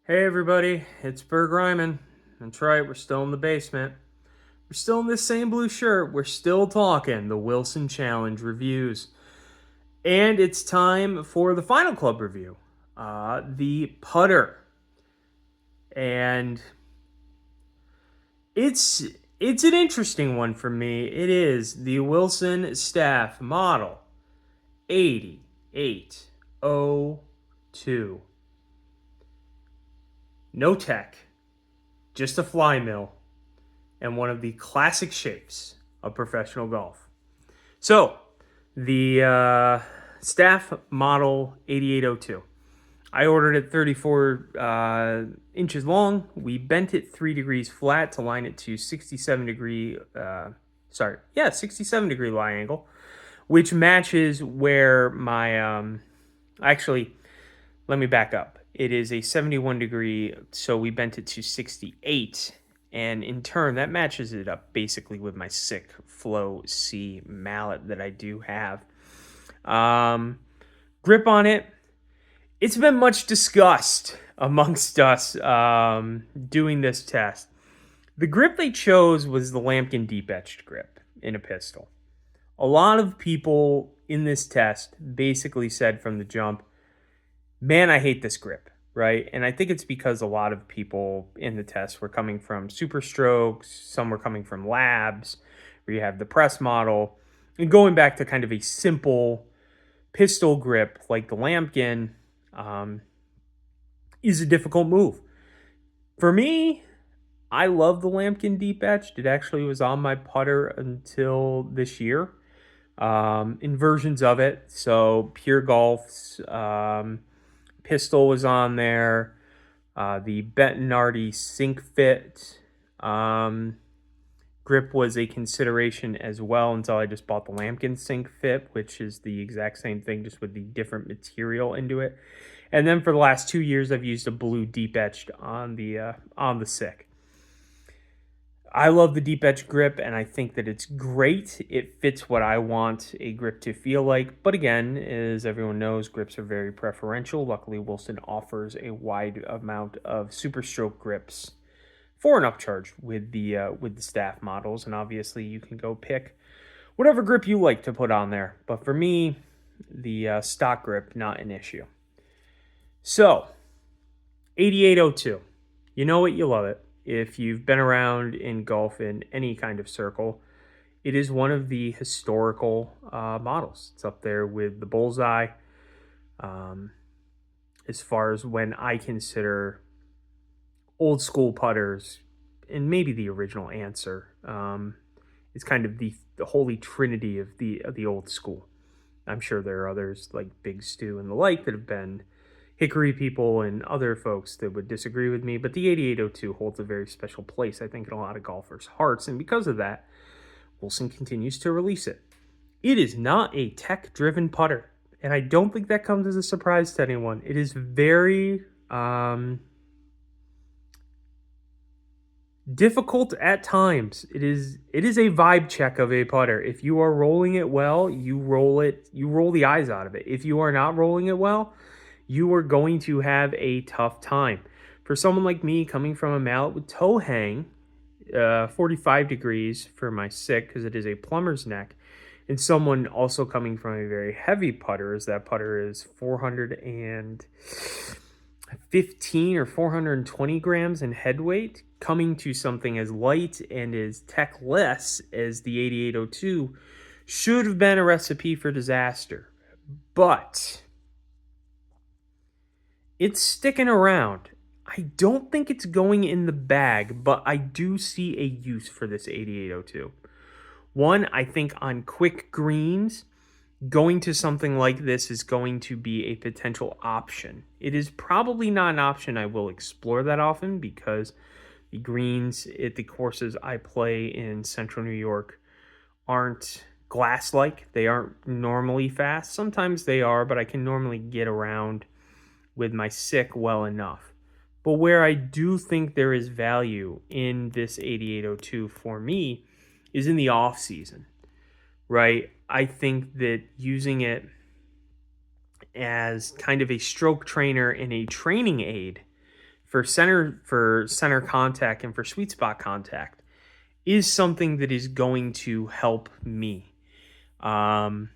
Hey everybody, it's Berg Ryman. That's right, we're still in the basement. We're still in this same blue shirt. We're still talking the Wilson Challenge reviews. And it's time for the final club review, the putter. And it's it's an interesting one for me. It is the Wilson Staff Model 8802. No tech, just a fly mill and one of the classic shapes of professional golf. So, the staff model 8802. I ordered it 34 inches long. We bent it 3 degrees flat to line it to 67 degree lie angle, which matches where my, actually, let me back up. It is a 71 degree, so we bent it to 68. And in turn, that matches it up basically with my sick Flow C mallet that I do have. Grip on it, it's been much discussed amongst us doing this test. The grip they chose was the Lambkin deep etched grip in a pistol. A lot of people in this test basically said from the jump, man, I hate this grip, right? And I think it's because a lot of people in the test were coming from Super Strokes, some were coming from Labs, where you have the press model, and going back to kind of a simple pistol grip like the Lambkin is a difficult move. For me, I love the Lambkin Deep Etched. It actually was on my putter until this year in versions of it. So Pure Golf's pistol was on there. The Bettinardi Sync Fit grip was a consideration as well until I just bought the Lambkin Sync Fit, which is the exact same thing, just with the different material into it. And then for the last 2 years, I've used a blue deep etched on the Sick. I love the deep edge grip, and I think that it's great. It fits what I want a grip to feel like. But again, as everyone knows, grips are very preferential. Luckily, Wilson offers a wide amount of Super Stroke grips for an upcharge with the staff models, and obviously you can go pick whatever grip you like to put on there. But for me, the stock grip, not an issue. So, 8802. You know it, you love it. If you've been around in golf in any kind of circle, it is one of the historical models. It's up there with the Bullseye. As far as when I consider old school putters, and maybe the original answer, is kind of the holy trinity of the old school. I'm sure there are others like Big Stu and the like that have been Hickory people and other folks that would disagree with me, but the 8802 holds a very special place, I think, in a lot of golfers' hearts, and because of that, Wilson continues to release it. It is not a tech-driven putter, and I don't think that comes as a surprise to anyone. It is very difficult at times. It is a vibe check of a putter. If you are rolling it well, you roll the eyes out of it. If you are not rolling it well, you are going to have a tough time. For someone like me coming from a mallet with toe hang, 45 degrees for my Sick because it is a plumber's neck, and someone also coming from a very heavy putter, as that putter is 415 or 420 grams in head weight, coming to something as light and as tech-less as the 8802 should have been a recipe for disaster. But it's sticking around. I don't think it's going in the bag, but I do see a use for this 8802. One, I think on quick greens, going to something like this is going to be a potential option. It is probably not an option I will explore that often because the greens at the courses I play in central New York aren't glass-like. They aren't normally fast. Sometimes they are, but I can normally get around with my Sick well enough. But where I do think there is value in this 8802 for me is in the off season, right? I think that using it as kind of a stroke trainer and a training aid for center contact and for sweet spot contact is something that is going to help me. Um,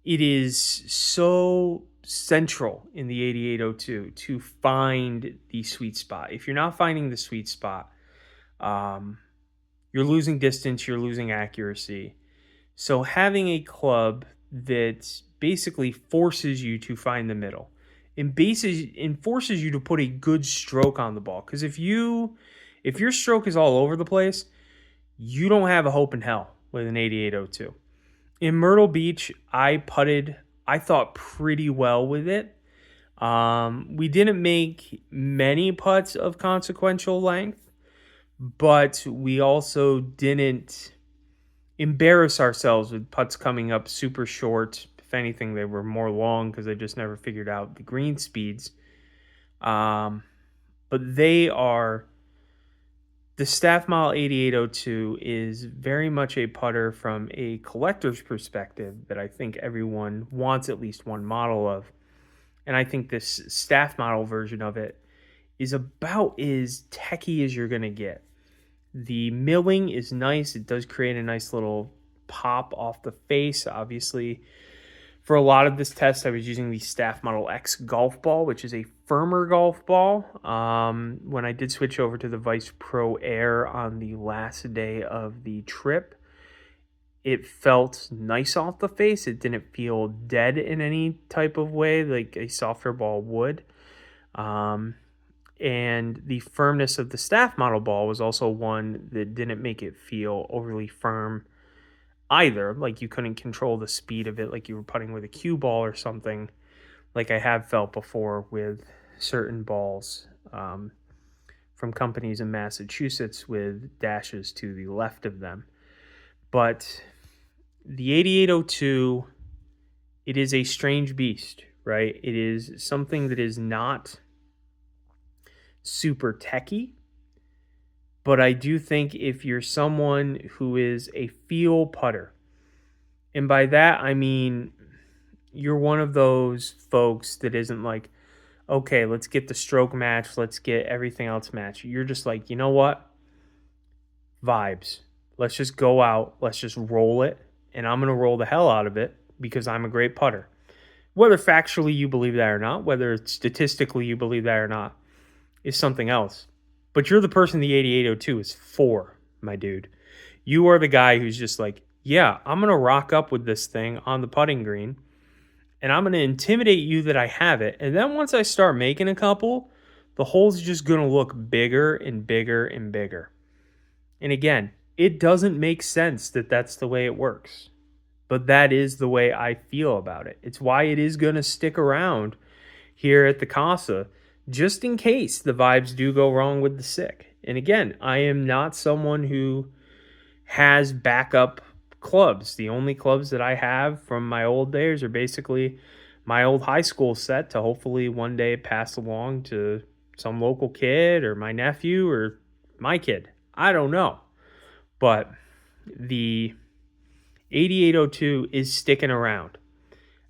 it is so central in the 8802 to find the sweet spot. If you're not finding the sweet spot, um, you're losing distance, you're losing accuracy. So having a club that basically forces you to find the middle and forces you to put a good stroke on the ball. Because if your stroke is all over the place, you don't have a hope in hell with an 8802. In Myrtle Beach, I putted, I thought, pretty well with it. We didn't make many putts of consequential length, but we also didn't embarrass ourselves with putts coming up super short. If anything, they were more long because I just never figured out the green speeds. But the Staff Model 8802 is very much a putter from a collector's perspective that I think everyone wants at least one model of. And I think this staff model version of it is about as techy as you're going to get. The milling is nice. It does create a nice little pop off the face. Obviously, for a lot of this test, I was using the Staff Model X golf ball, which is a firmer golf ball. When I did switch over to the Vice Pro Air on the last day of the trip, it felt nice off the face. It didn't feel dead in any type of way like a softer ball would. And the firmness of the Staff Model ball was also one that didn't make it feel overly firm either. Like you couldn't control the speed of it like you were putting with a cue ball or something, like I have felt before with certain balls from companies in Massachusetts with dashes to the left of them. But the 8802, it is a strange beast, right? It is something that is not super techy, but I do think if you're someone who is a feel putter, and by that I mean you're one of those folks that isn't like, okay, let's get the stroke match, let's get everything else match. You're just like, you know what? Vibes. Let's just go out, let's just roll it, and I'm going to roll the hell out of it because I'm a great putter. Whether factually you believe that or not, whether statistically you believe that or not, is something else. But you're the person the 8802 is for, my dude. You are the guy who's just like, yeah, I'm going to rock up with this thing on the putting green, and I'm going to intimidate you that I have it. And then once I start making a couple, the hole's just going to look bigger and bigger and bigger. And again, it doesn't make sense that that's the way it works. But that is the way I feel about it. It's why it is going to stick around here at the Casa, just in case the vibes do go wrong with the sick. And again, I am not someone who has backup clubs. The only clubs that I have from my old days are basically my old high school set to hopefully one day pass along to some local kid or my nephew or my kid. I don't know. But the 8802 is sticking around.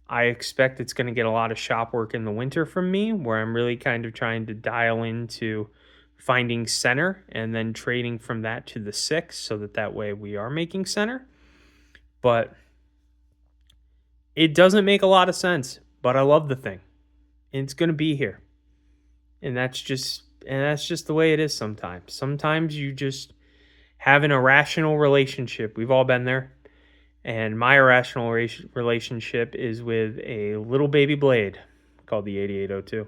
I expect it's going to get a lot of shop work in the winter from me, where I'm really kind of trying to dial into finding center and then trading from that to the 6 so that way we are making center. But it doesn't make a lot of sense, but I love the thing. And it's going to be here. And that's just the way it is sometimes. Sometimes you just have an irrational relationship. We've all been there. And my irrational relationship is with a little baby blade called the 8802.